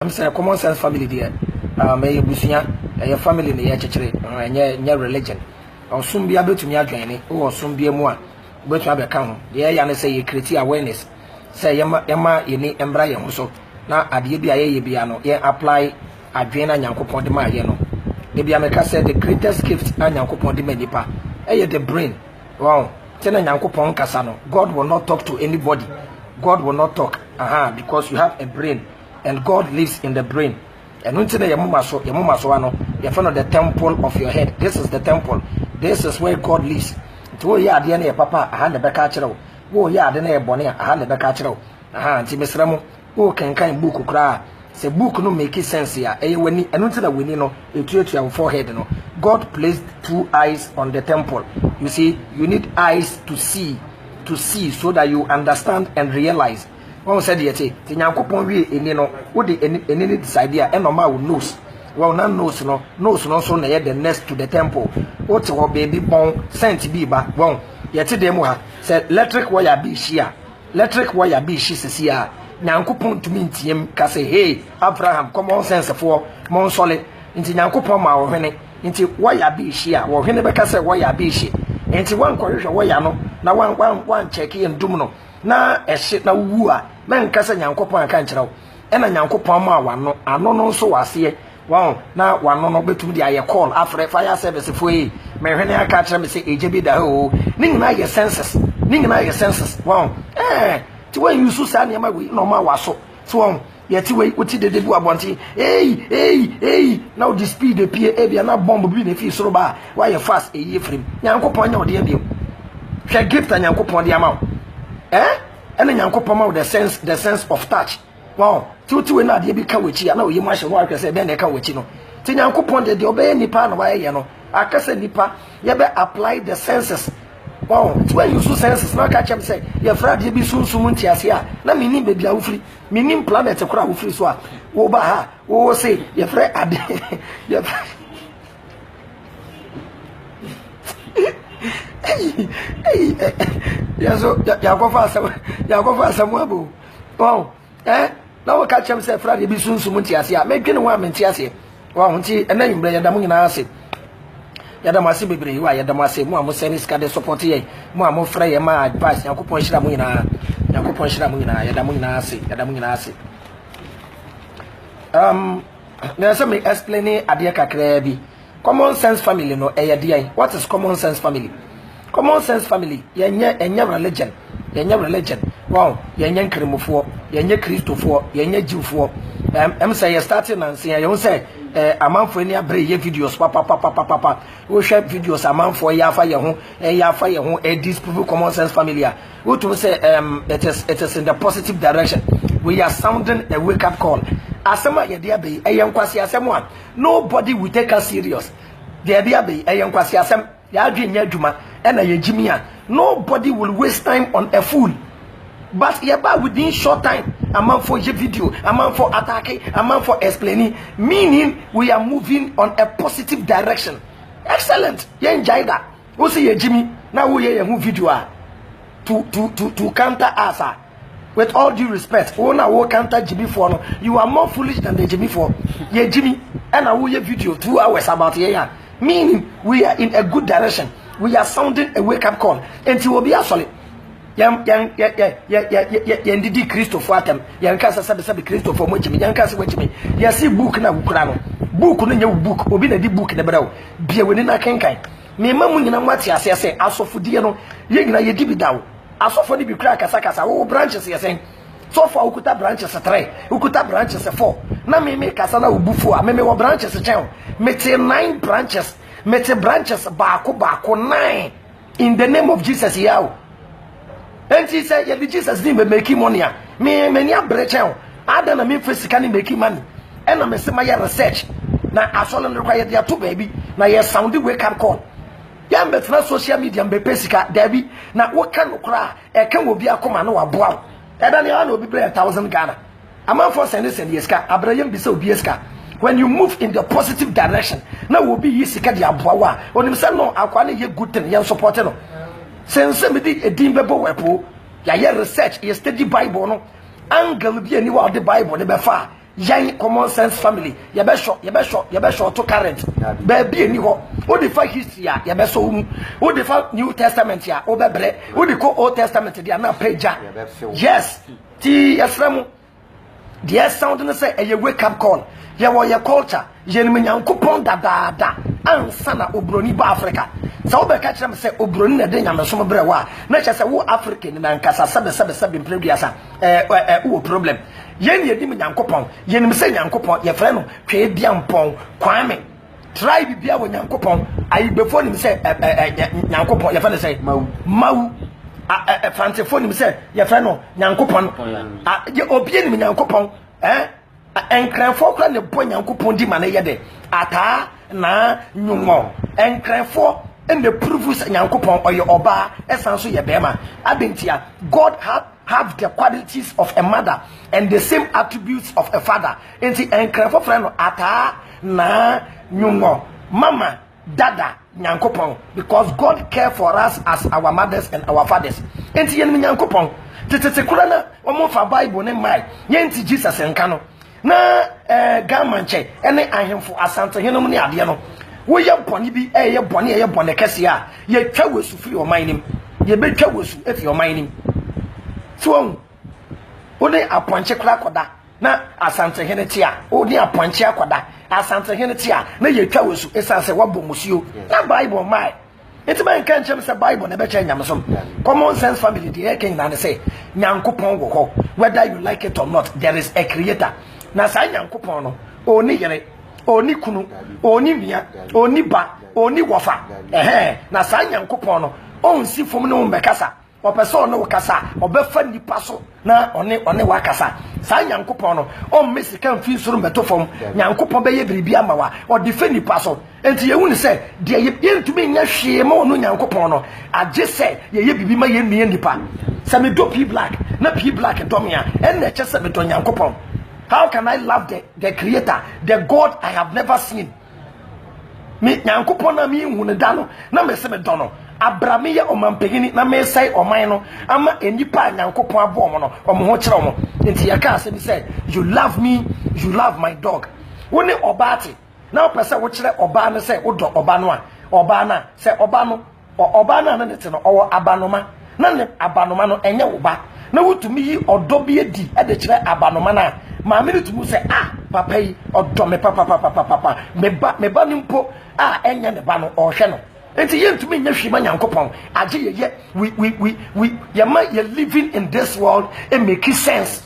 I'm saying common sense family there. May busia a family in the church and religion. Or soon be able to me again, or soon be more. But have a count. The air say you create awareness. Say Emma, you need embryo so. Now at the biano, ye apply a drain and yankupon the Mariano. The Biameka said the greatest gift and yankupon the Medipa. The brain. Wow. Tena yankupon Casano. God will not talk to anybody. God will not talk. Because you have a brain. And God lives in the brain. And until your mama so you're front of the temple of your head. This is the temple. This is where God lives. To ya DNA papa, I had the back catcher. Oh, yeah, the name Bonia, I had the back catcher. Timisramo, oh, can book cry. Say book no make sense here. When and until the winning no, it to your forehead. No, God placed 2 eyes on the temple. You see, you need eyes to see so that you understand and realize. One said yet, the Yankopon we in what the any decide here and normal knows. Well, none knows no so near the nest to the temple. What's our baby born sent be back one. Yet demoha said electric wire be sheer. Electric wire be she says here. Yankopon to mean him can say, hey, Abraham, common sense for Mon solid into Yankopon ma or into wire be sheer or Hennebeca say wire be she. Into one correction wire no, now one check in Dumno. Na a shit na wua man kasa Nyankopon aka nkyerɛw ɛna Nyankopon ma wano ano no so wase wow na wano no betum de aye call afre fire service for yi me hwene aka kyerɛ me se ejebi da ho ni nyina ye census wow ti when you so sa niam we no ma waso so wow ye ti we uti de bu abonti hey now the speed the pie e bia na bomb bi na fi soro ba why you fast e frame Nyankopon nya ode bia hwɛ gift Nyankopon de ama and then Yankopon the sense of touch. Wow, two na de bi ka wechi na oyi ma hye no aka say be na ka wechi no. Ti Yankopon de obey nipa na waye no. Aka say nipa ye be apply the senses. Wow, ti when you so senses na ka chem say ye fra de bi sunsum ntiase a na menim be bia wo free. Menim planet kora wo free so a wo ba ha wo say ye fra ade ye hey yaso yakofa samuabo wow na wo ka chem say frade bi sunsum ntiase a medwene wo amentiase wow nti ena yimbre yadam nyina ase yadam ase bebre wa yadam ase mo amo send ska de support ye mo amo fra ye ma advice yakopon hira mo nyina yadam nyina ase na say me explain ade kakra bi common sense family no eyade what is common sense family? Common sense family, yenye religion. Wow, yenye nkrimofo, yenye Christofo, yenye Jewfo. Say starting and say you say amanfo ni abre ye videos papa. We share videos amanfo yafa ye ho disprove common sense family. We to say it is in the positive direction. We are sounding a wake up call. Asema ye dia be eyenkwasi asem nobody will take us serious. There dia be eyenkwasi asem ya adwenya adwuma ena ye jimia. Nobody will waste time on a fool. But yeba within short time, a man for your video, a man for attacking, a man for explaining, meaning we are moving on a positive direction. Excellent. You enjoy that. We see ye Jimmy. Now we hear a video to counter us. With all due respect, we now counter Jimmy for you are more foolish than the Jimmy for. Ye Jimmy, and I will hear video 2 hours about here. Meaning we are in a good direction. We are sounding a wake up call until we be a solid. Ndidi Christopher atem yankasa sabe Christopher mochimi yankasa wachimi yasi book na wukura no book no nya book obi na di book na brawo bia weni na kenkan me mamu nyina mwati asese asofudie no ye nyina ye dibi dawo asofo ni bi kura kasa wo branches yesen so far ukuta branches 3 ukuta branches 4 na me kasa na obufu a me wo branches chen mete 9 branches mete branches baako 9 in the name of Jesus yawo. And he said, yeah, Jesus didn't make money. Me many a brechen. I don't know if can make money. And I'm a my research. Now I saw them require their 2 baby. Now you sound the wake up call. Yeah, but not social media be pesica, Debbie. Now what can you cry? A can will be a command or a bow. And then I will be 1,000 Ghana. I'm out for sending Yeska, Abraham be so Bieska. When you move in the positive direction, now will be easy. Kadia when you say no, I can't get good thing, you're supporting. Sense me di edimbebo wepo ya ye research ye study Bible no angle bi ani wa the Bible ne be fa Young common sense family. You be sure to current. Baby any ho. Who the fuck history ya? You be so who the fuck New Testament ya? Obebre. Who the co Old Testament they are not paid ja. Yes. Ti yasramu. The sound na say a wake up call. Ya wo your culture. Je ni Nyankopon da. Ansa na obroni ba Africa. Sa obeka kire me say obroni na de nyamesom bre wa. Na che say wo African na nkasa sabe mpreduasa. Wo problem. Yen ye di Nyankopon. Yen me say Nyankopon ye frɛ no twa bia mpon Kwame. Tribe bia wo Nyankopon. Ayi before ni say Nyankopon ye frɛ no say Mau. Francophone ni say ye frɛ no Nyankopon. Ye obie ni Nyankopon. Enkranfo kra ne bo Nyankopon di mane ye de. Ata na nyumo enkranfo and the proofs Nyankopon or your oba esanso ye bema abentia. God have the qualities of a mother and the same attributes of a father. Enti enkranfo friend ata na nyumo mama dada Nyankopon, because God care for us as our mothers and our fathers. Enti yen Nyankopon tete kura na omo fa Bible ne mai yenti Jesus enka no na gamanche ene ahemfo asante henom ne ade no wo ye bone bi ye bone kese a ye twa wesu firi o man nim ye betwa wesu efi o man nim so wo ne aponche kra koda na asante hene ti a wo ne aponche akoda asante hene ti a na ye twa wesu esanse wo bomusio na Bible mai enti man kan chem se Bible na be cha nyamesom common sense family dey ken na say Nyankopon wo ho whether you like it or not, there is a creator. Na sa Nyankopon no oni yere oni kunu oni mia oni ba oni wofa na sa Nyankopon no onsi fom no mbekasa opese no kasa obefa nipa so na one wakasa sa Nyankopon no on mesika mfi suru meto fom Nyankopon be ye biribi amawa o de fa nipa so enti ye hunu se de ye ntumi nya hwie ma ono Nyankopon no age se ye bibi ma ye nua nipa se me do P black na P black domia en na che se me do Nyankopon. How can I love the creator, the God I have never seen? Me Nyankopon na mi hunu da no na me se me do no abrame ye omampegini na me sai oman no ama enipa Nyankopon abo mo no omo ho kire omo enti ya ka se bi say you love me, you love my dog. Woni obati na opese wo kire oba no say wo do oba no a oba na say oba na na nete no owo abanoma na ne abanoma no enye wo ba na wotumi yi odo bi edi e de kire abanoma na ma me tumu say papa yi odo me papa me ba ni mpo enye ne ba no o hwe no enti ye ntumi nya hwima Nyankopon age ye we ye living in this world it make sense.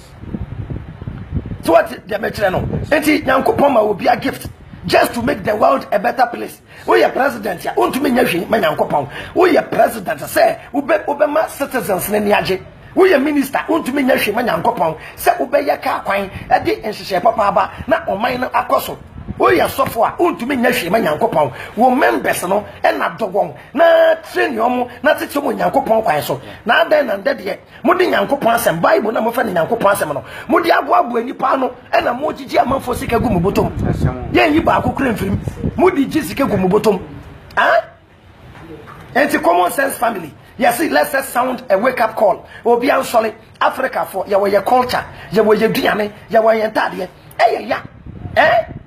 So what the metre no enti Nyankopon ma obi a gift just to make the world a better place. We are president ya untumi nya hwima Nyankopon we are president say ube ma citizens ne niage we are minister untumi nya hwima Nyankopon say ube ya ka kwan e de enhyehyɛ papa aba na oman no akoso. We are software untumi nya hwima Nyankopon wo members no e na dogon na train yomo na tete mo Nyankopon kwan so na adan na ndede mo de Nyankopon asem Bible na mo fa Nyankopon asem no mo de aboabo anipa no e na mo gigi amanfo sika gu mo botom yen yi ba akokura mfirim mo de gigi sika gu mo botom enti common sense family. Yes, let's sound a wake up call. Obi an solid Africa for your culture, your duane, your entire.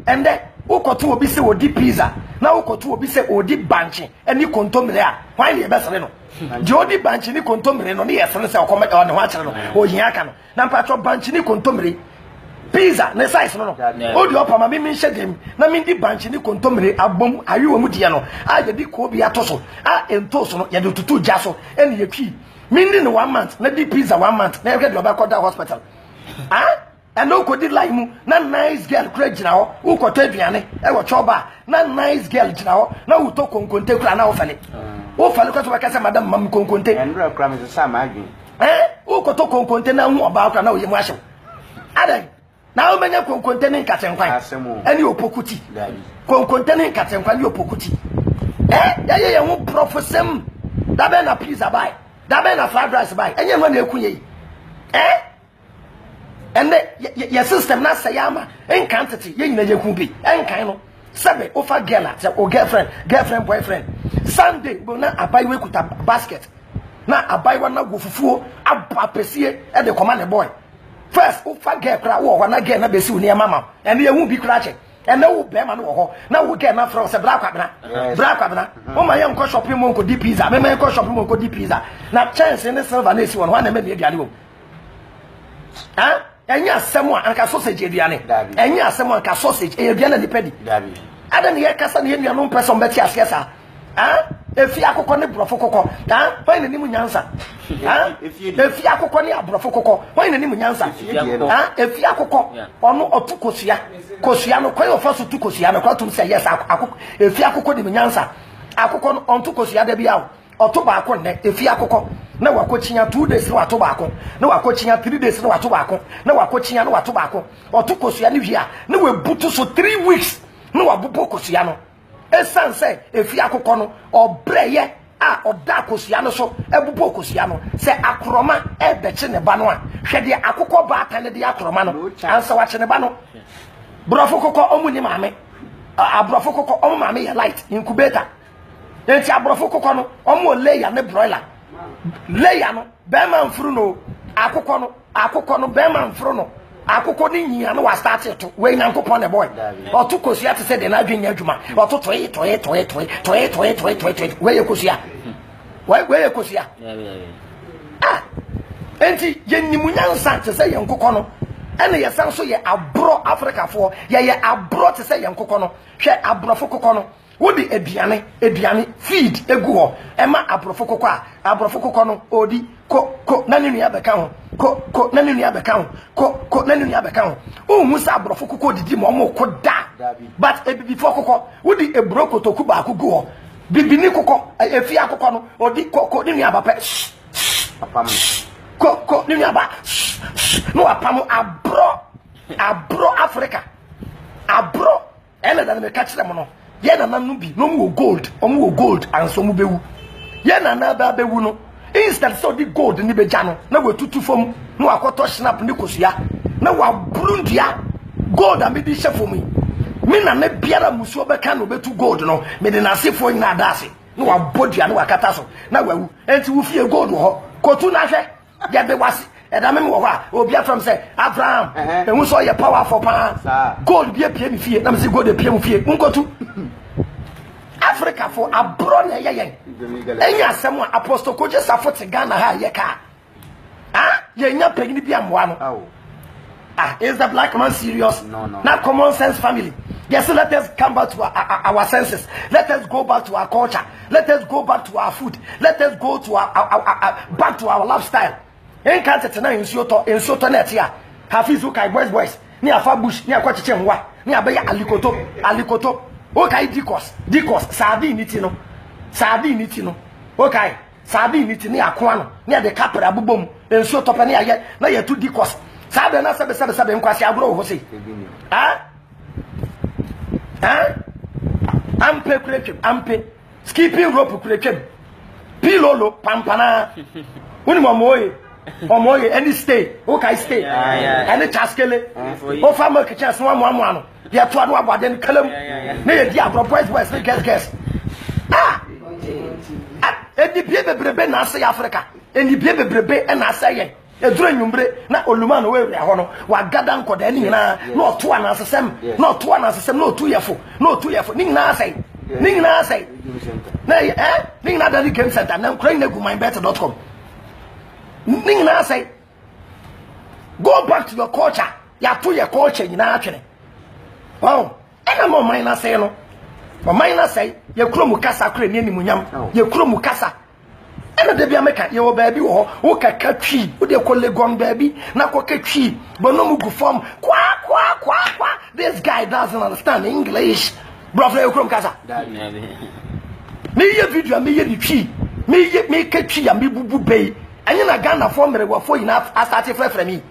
And then ukotu obi se odi pizza. Na ukotu obi se odi banchi. Eni kontomre a. Why the best no? The odi banchi ni kontomre no. Ni yesene se okome on ho akere no. Oyin aka no. Na mpatro banchi ni kontomre. Pizza ne size no. Odi opa ma me nhye dem. Na me di banchi ni kontomre abom ayewo mu die no. A ye di ko bi atoso. A entoso no ye de tutu gya so. Eni ye twi. Me ndi no 1 month. Na di pizza 1 month. Na ye get oba koda hospital. And no could like mu na nice girl crazy now who could tell me wo choba na nice girl now na wo to konkonte kura na wo fele wo fele ko to ka say madam mam konkonte and bro kura me say ma adwin wo ko to konkonte na hu oba kura na wo yemu ahye adan na wo menya konkonte ne nkatenkwan ani opokuti konkonte ne nkatenkwan ni opokuti ye hu professem da be na pizza buy da be na fried rice buy enye no na ekunye and your system na sayama en quantity ye nyina ye ku bi en kan no sebe ofa girl say o girlfriend boyfriend Sunday go na abai we kuta basket na abai wa na go fufuo abapesie e de command boy first o fa get kra wo ho na get na besi wo ne mama ene ye hu bi kra che ene wo be ma no wo ho na wo get na fra se bra kwabena o ma ye nko shopping mo nko di pizza me nko shopping mo nko di pizza na chance ne silver na esi wo ho na me aduane wo ha enya asem a anka sausage aduane enya asem anka sausage aduane ni pedi ada ne ye kasa ne nua no person beti asiesa ha efi akoko ne brofo kokko ha why ne nimu nyansa ha efi akoko ne abrofo kokko why ne nimu nyansa ha efi akoko ono otukosua no kwai ofa so tukosua no kwatum say yes akoko efi akoko ne nyansa akoko no ontukosua da bia oto ba akon ne efi akoko na wakochinya 2 days na wato ba akon na wakochinya 3 days na wato ba akon na wakochinya na wato ba akon otukosua ne hia na webutu so 3 weeks na wabupo kosua no esan say efi akoko no obreye a oda kosua no so ebupo kosua no say akroma ebeche ne ba no a hwede akoko ba atane de akroma no ansa wache ne ba no brofo koko omuni maame abrofo koko omu maame ya light incubator enti abrofo koko no omu layer ne broiler layer no be man furu no akoko no be man furu no akoko ni nyia no wa start to we nyankopon ne boy oto kosua te se de na adwenya adwuma oto toye we yekosia we yekosia enti yennimunyansa te se yenkoko no ene yesan so ye abro Africa for ye abro te se yenkoko no hwe abrofo kokko no wodi aduane feed egu ho ema abrofo kokko no odi ko na ne nua beka ho ko na ne nua beka ho ko na ne nua beka ho o hu sa abrofo kokko didi mo ko da but before kokko wodi ebroko toku ba akugu ho bibini kokko efi akokko no odi ko ne nua ba pe apam ko ne nua ba no apam abro Africa abro ene da me catch them no ye na nanu bi no mu gold omu gold and so mu bewu ye na na ba bewu no instead so di gold ni beja no na wetutu fom no akoto snap ni kosua na wa brundia gold am bi hye fom mi na na biara musuo beka no betu gold no me de na sefo nyina adase no wa bodua no akata so na wawu enti wo fie gold ho kotu na hwe ye be wase edame me wo ha obi afram say Abraham ehun so ye powerful pa gold bi apie mi fie na me say gold apie mu fie nkotu Africa for abroad na ye enya asem apostle koje safoti Ghana ha ye ka ye nya pegini bi amwa no is the black man serious? No. Not common sense family. Yes, let us come back to our senses. Let us go back to our culture. Let us go back to our food. Let us go to our back to our lifestyle. En kan tetena insuto net ya. Hafizu kai boys. Ni afa bush, ni akwa chiche nwa. Ni abeya alikoto. Okay, dikos sardine niti no. Okay, sardine niti ni akwa no. Ni ade kapra abubom. Insuto pa ni aye na ye tu dikos. Sabe na sabe nkwasi agro ho sei. Ampe kurekem, ampe. Skipping rope kurekem. Pilolo pampana. Uni momoye any stay. Okay stay. Any chaskele. O fama kitchen so amo ano. Dia to ado abade n kalam. Na ye dia bro boys guess. Edi bie bebrebe na ase Africa. Eni bie bebrebe na ase ye. Edura nwumbre na oluma no we ho no wa gada nkoda ni nyina na oto anasesem na otu yefo ni nyina asai na ni nyina da game center na nkran na gumindbet.com ni nyina asai go back to your culture ya to your culture nyina atwene wow ena mo man na say no mo man na say ye kromu kasa kra ni animunyam ye kromu kasa ena de bia meka ye wo baabi wo ho wo kaka twi wo de ko legon baabi na ko ka twi bono mu gu form kwa this guy doesn't understand English brother you krom kasa me ye video me ye di twi me ka twi ya me bubu bei anya na Ghana for mere wo fo ina asate frefre mi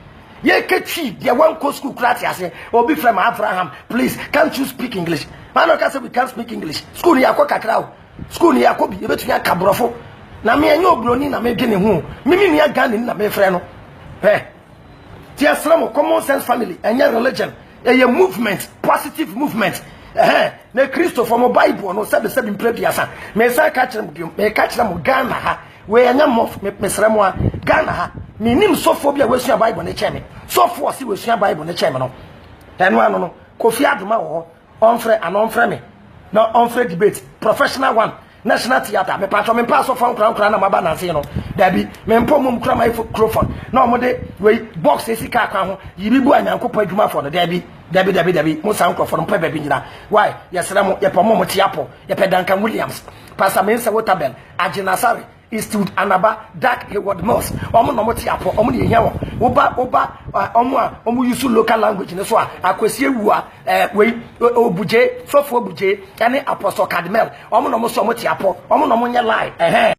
ye ka twi de wan ko school klati ase obi from Abraham please can't you speak English man no say we can't speak English school ni akwa kakra school ni yakobi ye betunya kabrofo na me enyo obroni na me gene hu mimi nua Ghana na me frɛ no ti asram common sense family enya religion a movement positive movement na Christopher mo Bible no sabe mprebiasa me sa ka kyerem mo Ghana ha we enya mo mesrɛ mo Ghana ha minim sofobia we sua Bible na kyeme so for see we share Bible ne chairman no eno ano no Kofi Adoma wo onfre and onfre me na onfre debate professional one national theater me patro me pass of kran na maba na se no da bi me mpo mum kra microphone na omo de we box esika akwa ho yibi bu anyankopɔ adwuma fo no da bi mo san krofo no pa ba bi nyina why yesra mo ye pomo mo tiapo ye pe Duncan Williams Pastor Mensa Waterbell Aginasari Institute Anaba Dark Hayward Mills omo no mo tiapo omo de yehia wo omo use local language ne so a akwasi ewu a we obuje sofo obuje ene Apostle Cadmel omo no mo so mo tiapo omo no mo nye lie